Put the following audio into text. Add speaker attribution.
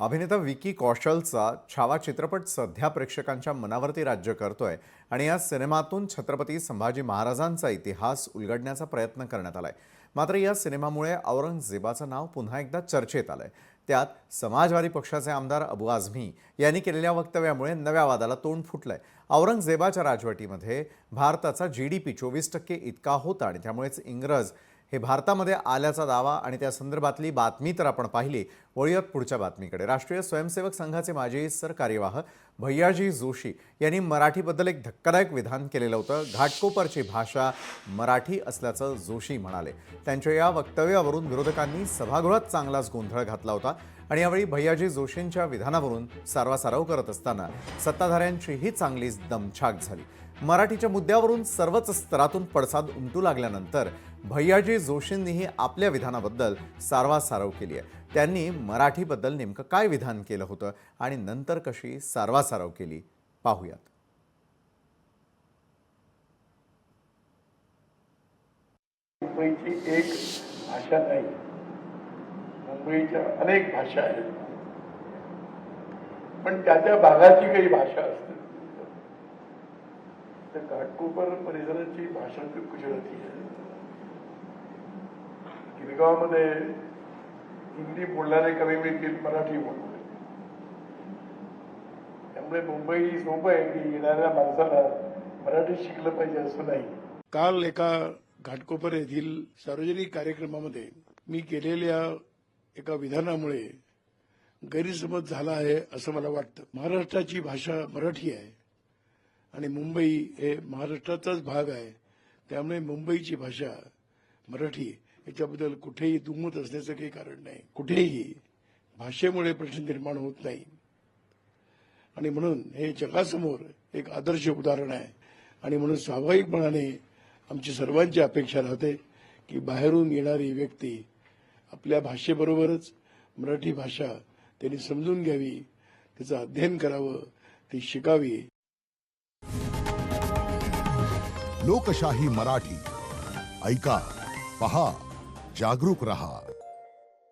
Speaker 1: अभिनेता विकी कौशलचा छावा चित्रपट सध्या प्रेक्षकांच्या मनावरती राज्य करतोय आणि या सिनेमातून छत्रपती संभाजी महाराजांचा इतिहास उलगडण्याचा प्रयत्न करण्यात आलाय। मात्र या सिनेमामुळे औरंगजेबाचं नाव पुन्हा एकदा चर्चेत आलंय। त्यात समाजवादी पक्षाचे आमदार अबू आझमी यांनी केलेल्या वक्तव्यामुळे नव्या वादाला तोंड फुटलंय। औरंगजेबाच्या राजवटीमध्ये भारताचा GDP 24% इतका होता आणि त्यामुळेच इंग्रज हे भारतामध्ये आल्याचा दावा आणि त्या संदर्भातली बातमी तर आपण पाहिली। वळूयात पुढच्या बातमीकडे। राष्ट्रीय स्वयंसेवक संघाचे माजी सरकार्यवाह भैयाजी जोशी यांनी मराठीबद्दल एक धक्कादायक विधान केलेलं होतं। घाटकोपरची भाषा मराठी असल्याचं जोशी म्हणाले। त्यांच्या या वक्तव्यावरून विरोधकांनी सभागृहात चांगलाच गोंधळ घातला होता आणि यावेळी भैयाजी जोशींच्या विधानावरून सारवासारव करत असताना सत्ताधाऱ्यांचीही चांगलीच दमछाक झाली। मराठीच्या मुद्द्यावरून सर्वच स्तरातून पडसाद उमटू लागल्यानंतर भैयाजी जोशींनीही आपल्या विधानाबद्दल सारवासारव केली आहे। त्यांनी मराठीबद्दल नेमकं काय विधान केलं होतं आणि नंतर कशी सारवासारव केली पाहूयात।
Speaker 2: मुंबईची एक भाषा नाही, मुंबईच्या अनेक भाषा आहेत, पण त्या भागाची काही भाषा असते। त्या घाटकोपर परिसराची भाषा खूप गुजराती आहे। गिरगावमध्ये हिंदी बोलणारे कमी मिळतील, मराठी बोलणारे। त्यामुळे मुंबई सोपं आहे की येणाऱ्या माणसाला मराठी शिकलं पाहिजे असं नाही। काल एका घाटकोपर येथील सार्वजनिक कार्यक्रमामध्ये मी केलेल्या एका विधानामुळे गैरसमज झाला आहे असं मला वाटतं। महाराष्ट्राची भाषा मराठी आहे आणि मुंबई हे महाराष्ट्राचाच भाग आहे, त्यामुळे मुंबईची भाषा मराठी याच्याबद्दल कुठेही दुमत असण्याचं काही कारण नाही। कुठेही भाषेमुळे प्रश्न निर्माण होत नाही आणि म्हणून हे जगासमोर एक आदर्श उदाहरण आहे आणि म्हणून स्वाभाविकपणाने आमची सर्वांची अपेक्षा राहते की बाहेरून येणारी व्यक्ती आपल्या भाषेबरोबरच मराठी भाषा त्यांनी समजून घ्यावी, त्याचं अध्ययन करावं, ती शिकावी।
Speaker 3: लोकशाही मराठी ऐका, पहा, जागरूक रहा।